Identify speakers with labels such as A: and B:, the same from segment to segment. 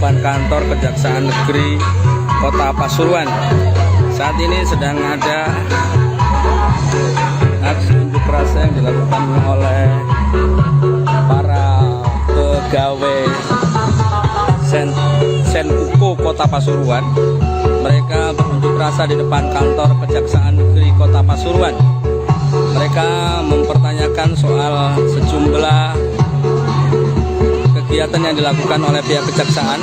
A: depan kantor Kejaksaan Negeri Kota Pasuruan. Saat ini sedang ada aksi unjuk rasa yang dilakukan oleh para pegawai Senkuko Kota Pasuruan. Mereka berunjuk rasa di depan kantor Kejaksaan Negeri Kota Pasuruan. Mereka mempertanyakan soal sejumlah kegiatan yang dilakukan oleh pihak kejaksaan,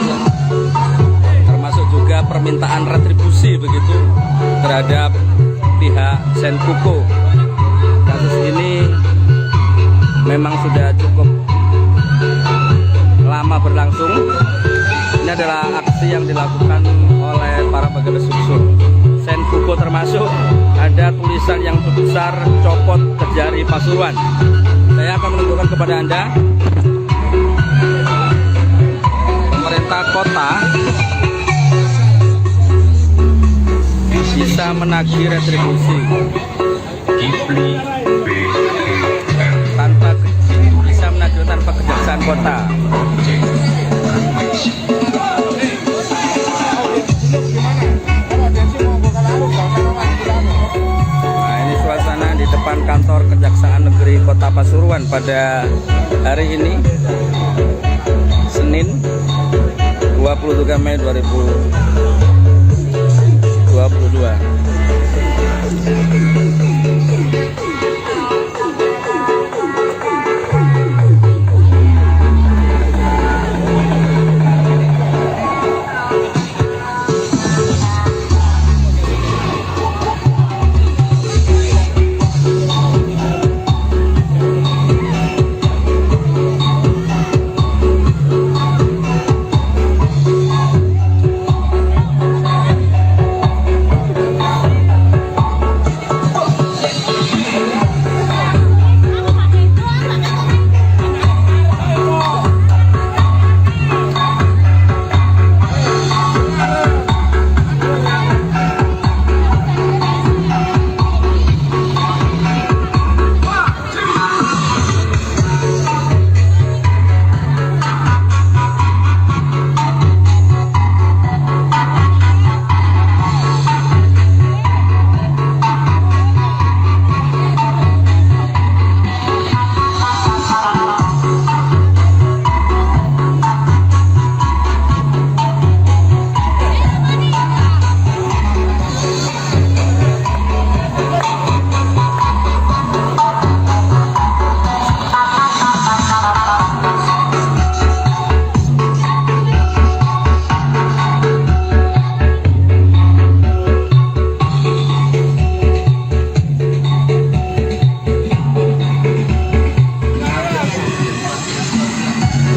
A: termasuk juga permintaan retribusi begitu terhadap pihak Senkuko. Kasus ini memang sudah cukup lama berlangsung. Ini adalah aksi yang dilakukan oleh para pegawai Suksu Senkuko, termasuk ada tulisan yang besar "Copot Kejari Pasuruan". Saya akan menunjukkan kepada Anda. Pemerintah kota bisa menagih retribusi tanpa kejaksaan kota. Nah, ini suasana di depan kantor Kejaksaan Negeri Kota Pasuruan pada hari ini, Senin 23 Mei 2022.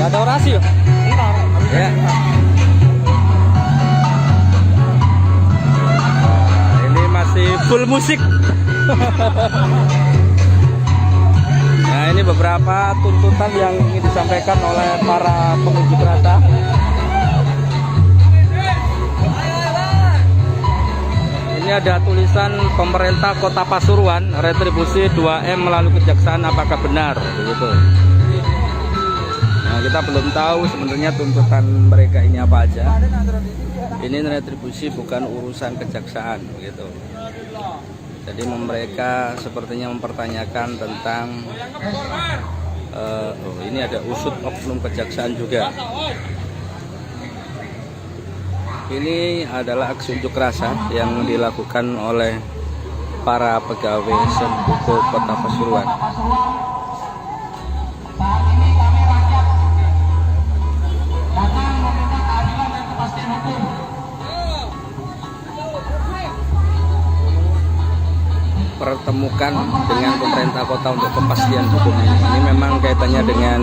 A: Ada orasi ya? Ya. Nah, ini masih full musik. Nah, ini beberapa tuntutan yang ingin disampaikan oleh para pengunjuk rasa. Ini ada tulisan pemerintah Kota Pasuruan, retribusi 2M melalui kejaksaan, apakah benar? Begitu. Nah, kita belum tahu sebenarnya tuntutan mereka ini apa aja. Ini retribusi bukan urusan kejaksaan, begitu. Jadi mereka sepertinya mempertanyakan tentang ini ada usut oknum kejaksaan juga. Ini adalah aksi unjuk rasa yang dilakukan oleh para pegawai Senkuko Kota Pasuruan. Pertemukan dengan pemerintah kota untuk kepastian hukum ini memang kaitannya dengan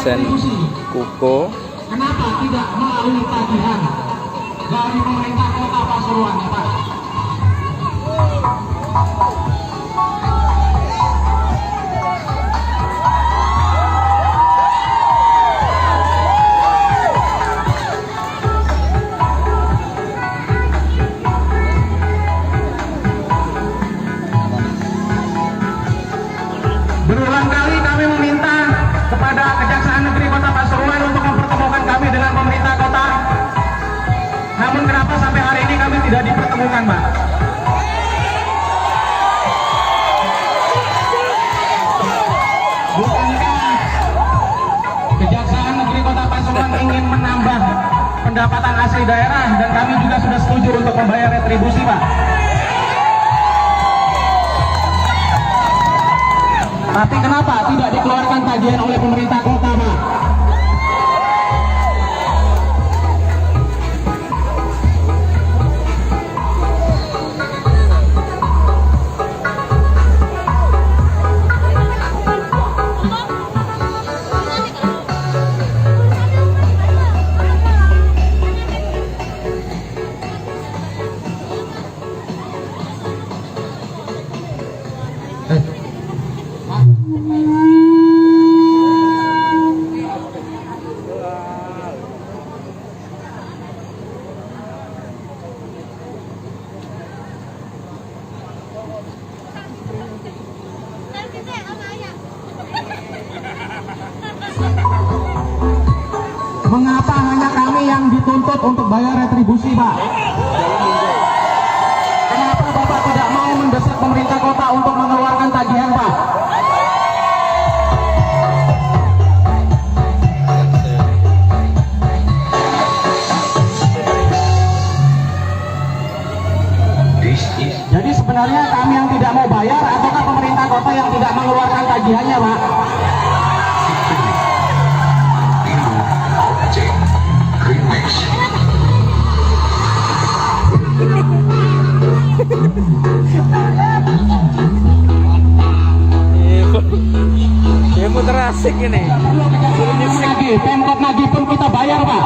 A: Senkuko.
B: Kenapa tidak melalui tagihan dari pemerintah Kota Pasuruan, Pak? Berulang kali kami meminta kepada Kejaksaan sampai hari ini kami tidak dipertemukan, Pak. Bukankah Kejaksaan Negeri Kota Pasuruan ingin menambah pendapatan asli daerah dan kami juga sudah setuju untuk membayar retribusi, Pak. Tapi kenapa tidak dikeluarkan tagihan oleh pemerintah kota, Pak? Mengapa hanya kami yang dituntut untuk bayar retribusi, Pak? Kenapa Bapak tidak mau mendesak pemerintah kota untuk mengeluarkan tagihan, Pak? Jadi sebenarnya kami yang tidak mau bayar ataukah pemerintah kota yang tidak mengeluarkan tagihannya, Pak?
A: Ini puter asik ini.
B: Pemkot nagih pun kita bayar, Pak.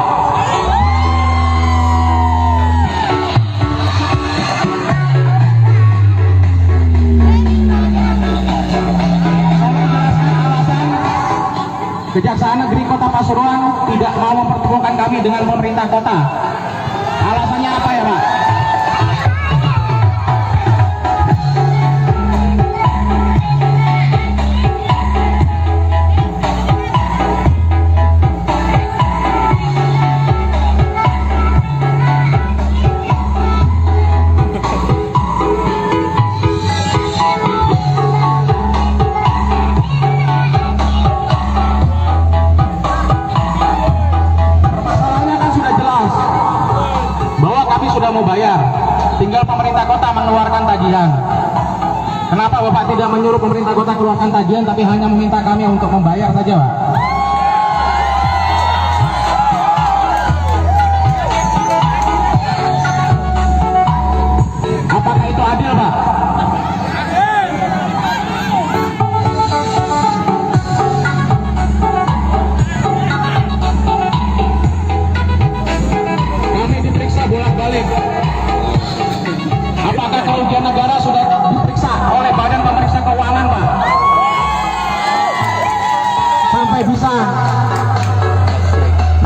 B: Kejaksaan Negeri Kota Pasuruan tidak mau mempertemukan kami dengan pemerintah kota. Alasannya apa ya, Pak? Sudah mau bayar, tinggal pemerintah kota mengeluarkan tagihan. Kenapa Bapak tidak menyuruh pemerintah kota keluarkan tagihan tapi hanya meminta kami untuk membayar saja, Pak? Apakah itu adil, Pak? Bolak-balik. Apakah kerugian negara sudah diperiksa oleh Badan Pemeriksa Keuangan, Pak? Sampai bisa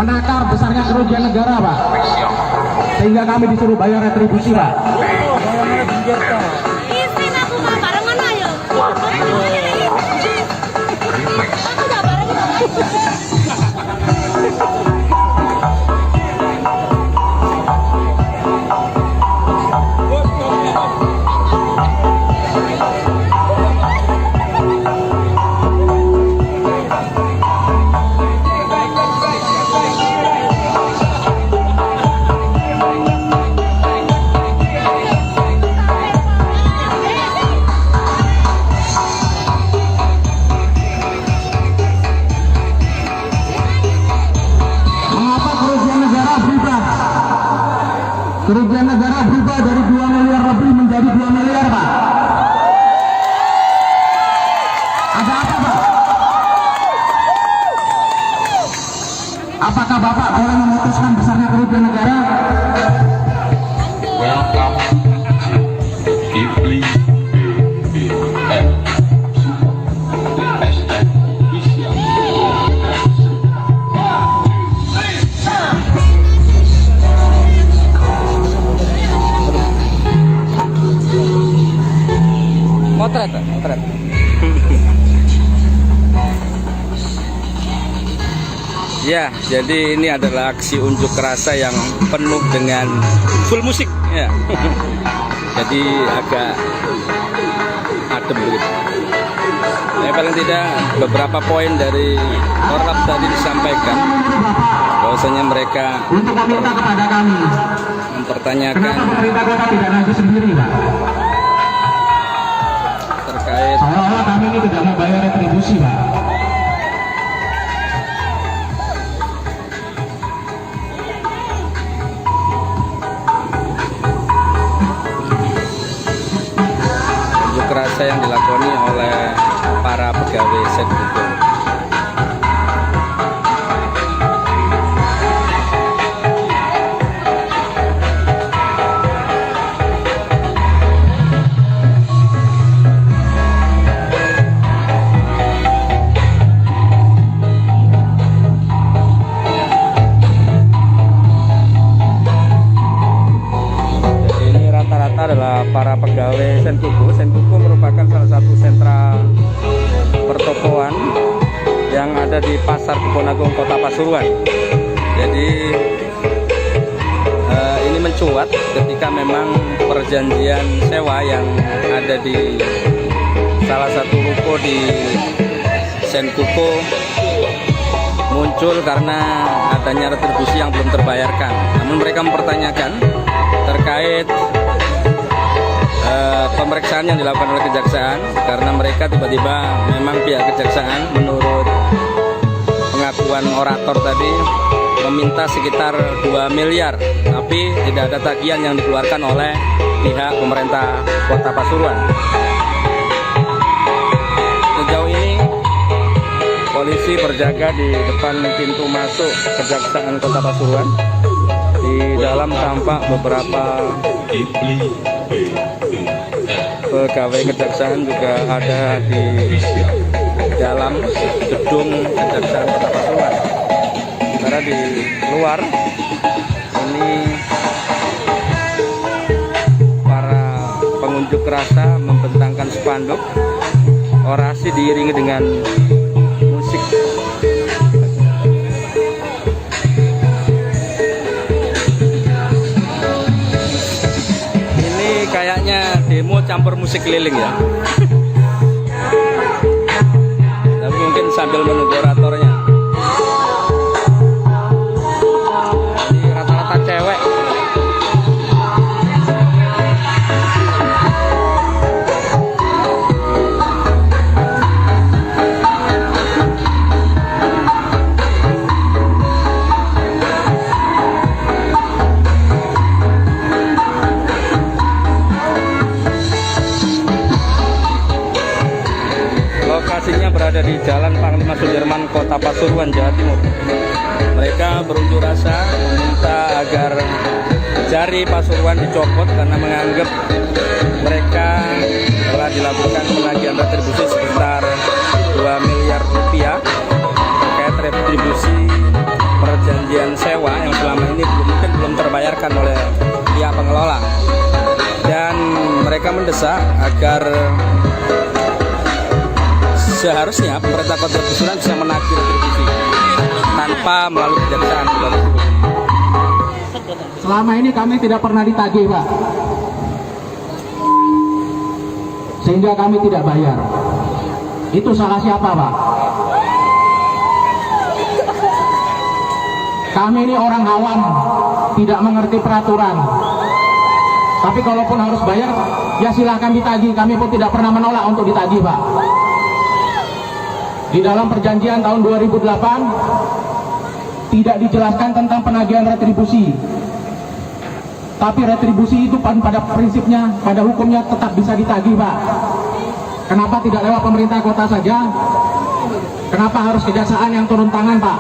B: menakar besarnya kerugian negara, Pak. Sehingga kami disuruh bayar retribusi, Pak.
C: Isin aku Pak, barang mana ya? Aku udah barang. Kerugian negara berubah dari 2 miliar lebih menjadi 2 miliar, Pak. Ada apa, Pak? Apakah Bapak boleh memutuskan besarnya kerugian negara?
D: Welcome to Kipling BBM.
A: Ya, Ya, jadi ini adalah aksi unjuk rasa yang penuh dengan full musik ya. Jadi agak adem begitu. Ya, paling tidak beberapa poin dari Korlap tadi disampaikan bahwasanya mereka
B: Untuk meminta kepada kami,
A: mempertanyakan
B: kenapa pemerintah kota tidak maju sendiri, Pak?
A: terkait
B: Seolah-olah kami ini tidak mau bayar retribusi, Pak.
A: unjuk rasa yang dilakoni oleh para pegawai Senkuko. Adalah para pegawai Senkuko. Senkuko merupakan salah satu sentra pertokoan yang ada di Pasar Keponagung, Kota Pasuruan. Jadi ini mencuat ketika memang perjanjian sewa yang ada di salah satu ruko di Senkuko muncul karena adanya retribusi yang belum terbayarkan. Namun mereka mempertanyakan terkait pemeriksaan yang dilakukan oleh kejaksaan, karena mereka tiba-tiba memang pihak kejaksaan menurut pengakuan orator tadi meminta sekitar 2 miliar, tapi tidak ada tagihan yang dikeluarkan oleh pihak pemerintah Kota Pasuruan. Sejauh ini polisi berjaga di depan pintu masuk Kejaksaan Kota Pasuruan. Di dalam tampak beberapa pegawai kejaksaan juga ada di dalam gedung Kejaksaan Kota Pasuruan. Karena di luar ini para pengunjuk rasa membentangkan spanduk, orasi diiringi dengan musik. Kayaknya demo campur musik keliling ya. Tapi mungkin sambil menunggu oratornya. Ini rata-rata cewek. Lokasinya berada di Jalan Panglima Sudirman, Kota Pasuruan, Jawa Timur. Mereka berunjuk rasa meminta agar jari Pasuruan dicopot karena menganggap mereka telah dilakukan penagihan retribusi sebesar 2 miliar rupiah terkait retribusi perjanjian sewa yang selama ini belum terbayarkan oleh pihak pengelola. Dan mereka mendesak agar seharusnya pemerintah Kota Pasuruan bisa menagih retribusi tanpa melalui kejaksaan.
B: Selama ini kami tidak pernah ditagih, Pak, sehingga kami tidak bayar. Itu salah siapa, Pak? Kami ini orang awam, tidak mengerti peraturan. Tapi kalaupun harus bayar, ya silahkan ditagih. Kami pun tidak pernah menolak untuk ditagih, Pak. Di dalam perjanjian tahun 2008 tidak dijelaskan tentang penagihan retribusi. Tapi retribusi itu pada prinsipnya, pada hukumnya tetap bisa ditagih, Pak. Kenapa tidak lewat pemerintah kota saja? Kenapa harus kejaksaan yang turun tangan, Pak?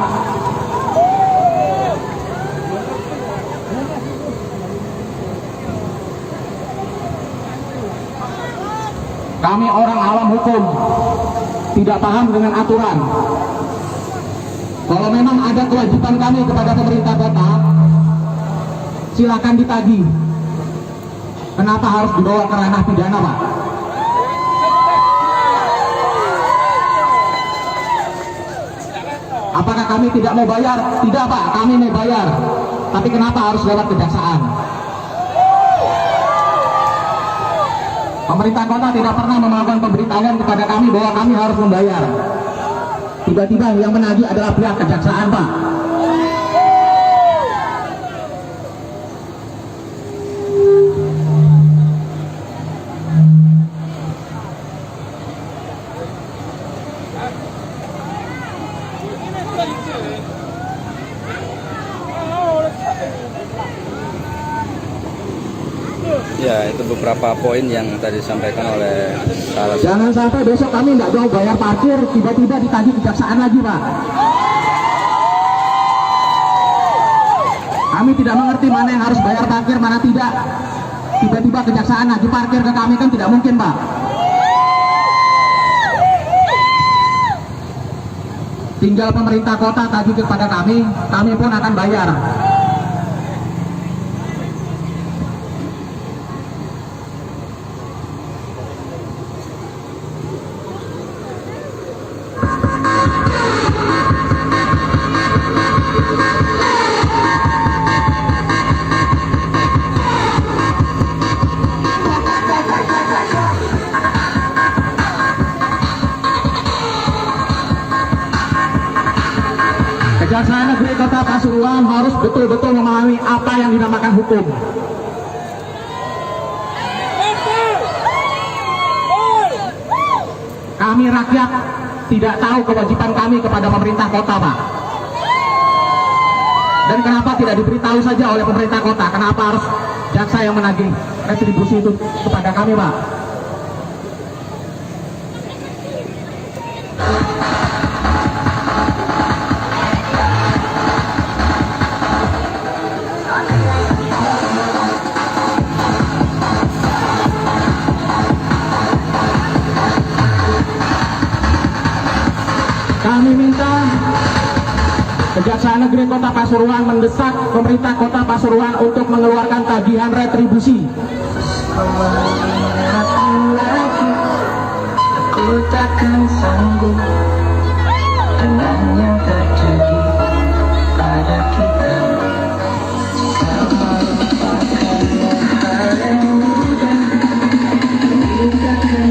B: Kami orang awam hukum, tidak paham dengan aturan. Kalau memang ada kewajiban kami kepada pemerintah kota, silakan ditagih. Kenapa harus dibawa ke ranah pidana, Pak? Apakah kami tidak mau bayar? Tidak Pak, kami mau bayar. Tapi kenapa harus lewat kejaksaan? Pemerintah kota tidak pernah melakukan pemberitahuan kepada kami bahwa kami harus membayar. Tiba-tiba yang menagih adalah pihak kejaksaan Pak.
A: Ya, itu beberapa poin yang tadi disampaikan oleh salah satu.
B: Jangan sampai besok kami nggak mau bayar parkir, tiba-tiba ditagih kejaksaan lagi Pak. Kami tidak mengerti mana yang harus bayar parkir, mana tidak. Tiba-tiba kejaksaan lagi parkir ke kami, kan tidak mungkin Pak. Tinggal pemerintah kota tagih kepada kami pun akan bayar. Kejaksaan Negeri Kota Pasuruan harus betul-betul memahami apa yang dinamakan hukum. Kami rakyat tidak tahu kewajiban kami kepada pemerintah kota Pak. Dan kenapa tidak diberitahu saja oleh pemerintah kota? Kenapa harus jaksa yang menagih retribusi itu kepada kami Pak? Kami minta Kejaksaan Negeri Kota Pasuruan mendesak pemerintah Kota Pasuruan untuk mengeluarkan tagihan retribusi.
E: Aku takkan sanggup dengan yang terjadi pada kita. Kau melupakan hal yang mudah, kita akan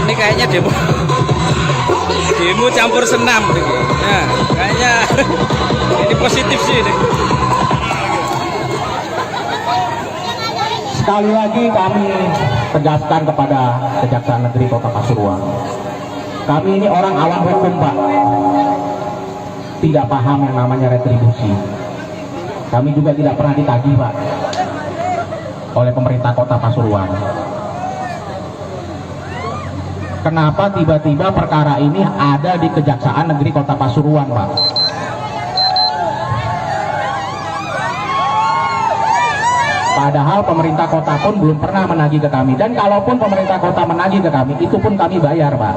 A: Ini kayaknya demo campur senam ya, kayaknya ini positif sih ini.
B: Sekali lagi kami tegaskan kepada Kejaksaan Negeri Kota Pasuruan, kami ini orang awam hukum Pak, tidak paham yang namanya retribusi. Kami juga tidak pernah ditagih Pak oleh pemerintah Kota Pasuruan. Kenapa tiba-tiba perkara ini ada di Kejaksaan Negeri Kota Pasuruan Pak? Padahal pemerintah kota pun belum pernah menagih ke kami. Dan kalaupun pemerintah kota menagih ke kami, itu pun kami bayar Pak.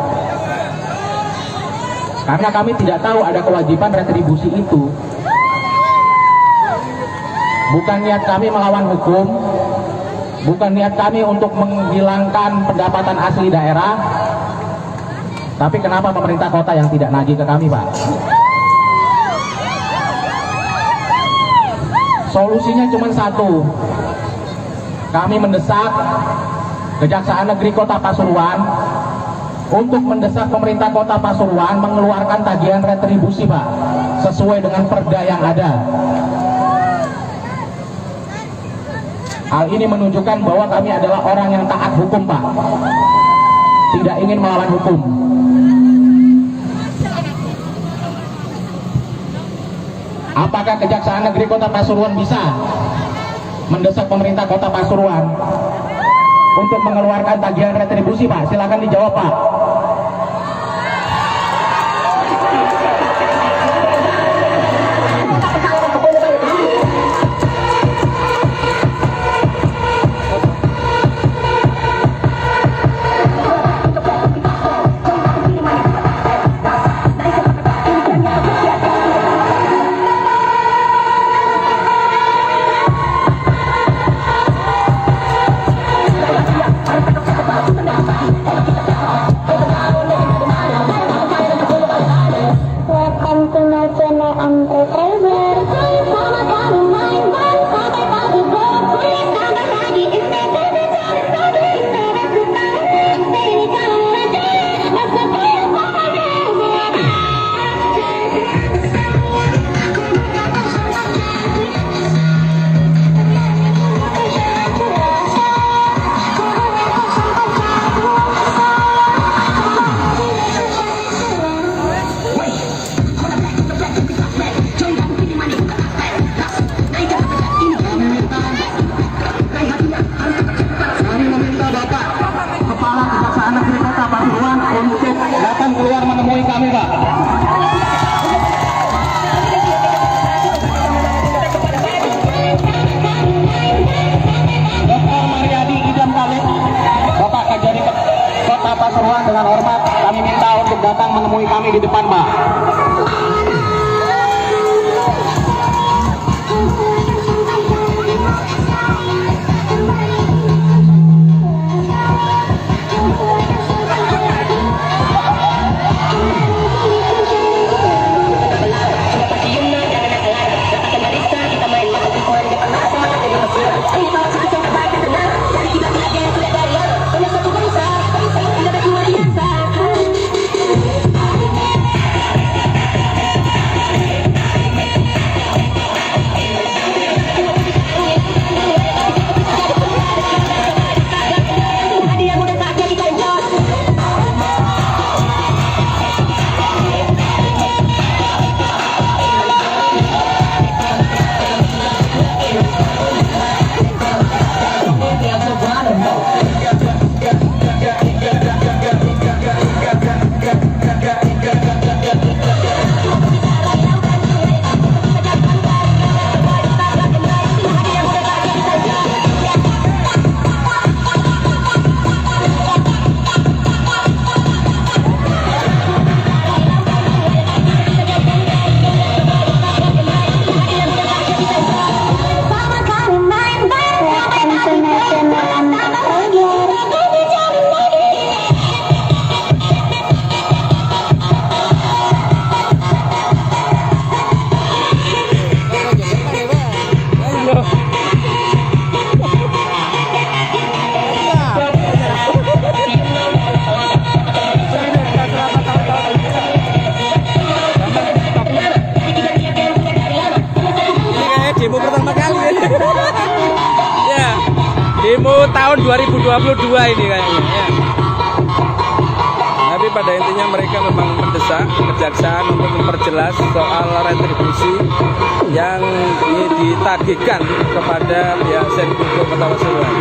B: Karena kami tidak tahu ada kewajiban retribusi itu. Bukan niat kami melawan hukum, bukan niat kami untuk menghilangkan pendapatan asli daerah. Tapi kenapa pemerintah kota yang tidak nagih ke kami Pak? Solusinya cuma satu. Kami mendesak Kejaksaan Negeri Kota Pasuruan untuk mendesak pemerintah Kota Pasuruan mengeluarkan tagihan retribusi Pak, sesuai dengan perda yang ada. Hal ini menunjukkan bahwa kami adalah orang yang taat hukum Pak, tidak ingin melawan hukum. Apakah Kejaksaan Negeri Kota Pasuruan bisa mendesak pemerintah Kota Pasuruan untuk mengeluarkan tagihan retribusi Pak? Silakan dijawab Pak. Keluar menemui kami Pak. Dr. Mariadi Idam Khalid, Bapak Kajari Kota Pasuruan, dengan hormat kami minta untuk datang menemui kami di depan Pak.
A: Demo tahun 2022 ini kayaknya ya. Tapi pada intinya mereka memang mendesak kejaksaan untuk memperjelas soal retribusi yang ditagihkan kepada pihak Senkuko Kota Pasuruan.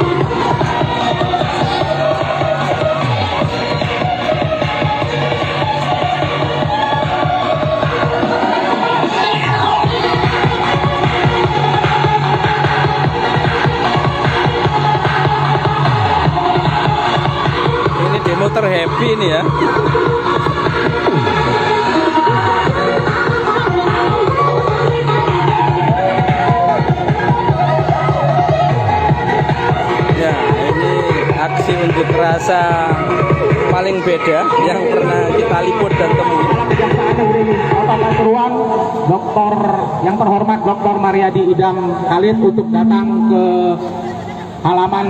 A: Ini demo terhappy ini ya. Ya, ini aksi unjuk rasa paling beda yang pernah kita liput dan temui.
B: Kejaksaan Negeri Kota Pasuruan, Dr. yang terhormat Dr. Mariadi Idam Khalid untuk datang ke halaman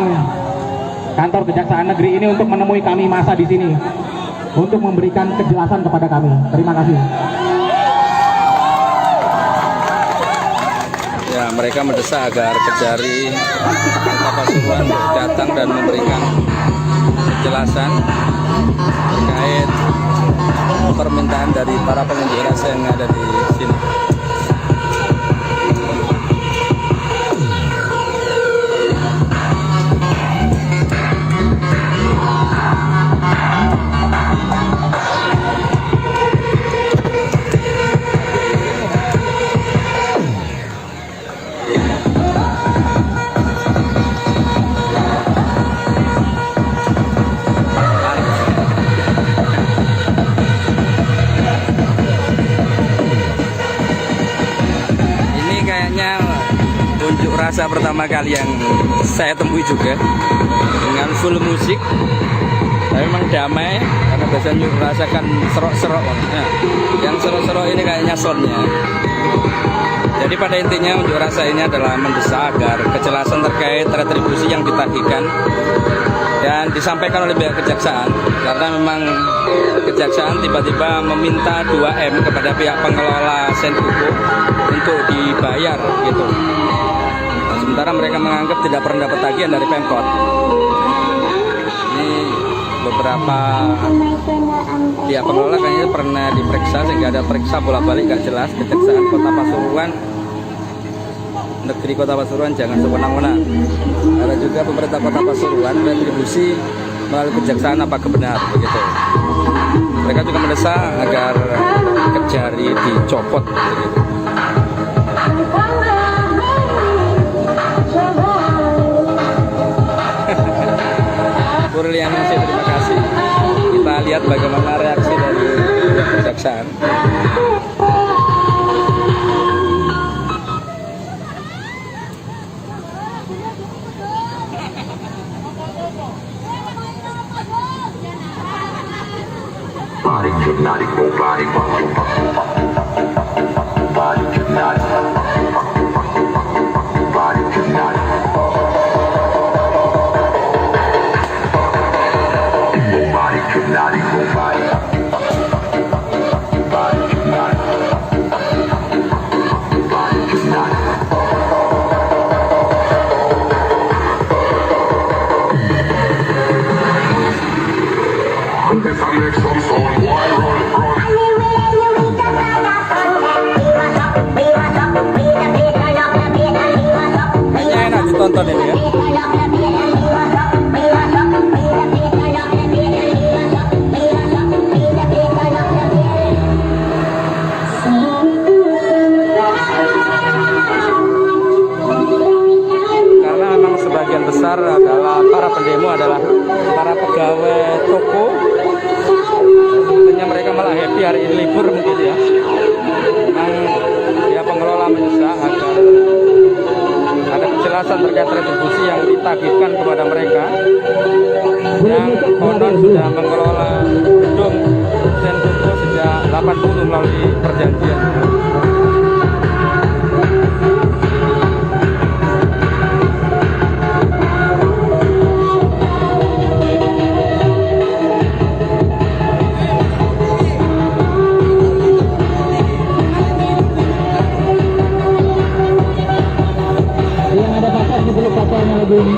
B: kantor Kejaksaan Negeri ini untuk menemui kami masa di sini untuk memberikan kejelasan kepada kami. Terima kasih.
A: Ya, mereka mendesak agar Kejari Kota Pasuruan datang dan memberikan kejelasan terkait permintaan dari para pengunjuk rasa yang ada di sini. Unjuk rasa pertama kali yang saya temui juga dengan full musik, tapi memang damai karena biasanya unjuk rasa kan serok-serok. Nah, yang serok-serok ini kayaknya soundnya. Jadi pada intinya unjuk rasa ini adalah mendesak agar kejelasan terkait retribusi yang ditagihkan dan disampaikan oleh pihak kejaksaan, karena memang kejaksaan tiba-tiba meminta 2M kepada pihak pengelola Senkuko untuk dibayar gitu. Sementara mereka menganggap tidak pernah dapat tagihan dari Pemkot. Ini beberapa pihak pengelola kayaknya pernah diperiksa sehingga ada periksa bolak-balik gak jelas. Kejaksaan Kota Pasuruan, Negeri Kota Pasuruan jangan sewenang-wenang. Ada juga pemerintah Kota Pasuruan retribusi melalui kejaksaan apakah benar begitu. Mereka juga mendesak agar Kejari dicopot begitu. Kurlian, terima kasih. Kita lihat bagaimana reaksi dari kejaksaan. Kayaknya enak ditonton ini ya. Karena memang sebagian besar adalah para pendemo adalah para pegawai toko. Tentunya mereka malah happy hari ini libur mungkin ya. Memang dia pengelola mendesak agar ada kejelasan terkait retribusi yang ditagihkan kepada mereka yang konon sudah mengelola gedung Senkuko sejak 80 melalui perjanjian.
B: Yang ada batas di belum pasalnya lagi ini.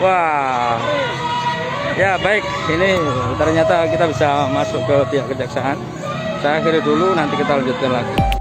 A: Wah. Ya baik, ini ternyata kita bisa masuk ke pihak kejaksaan. Saya akhiri dulu, nanti kita lanjutkan lagi.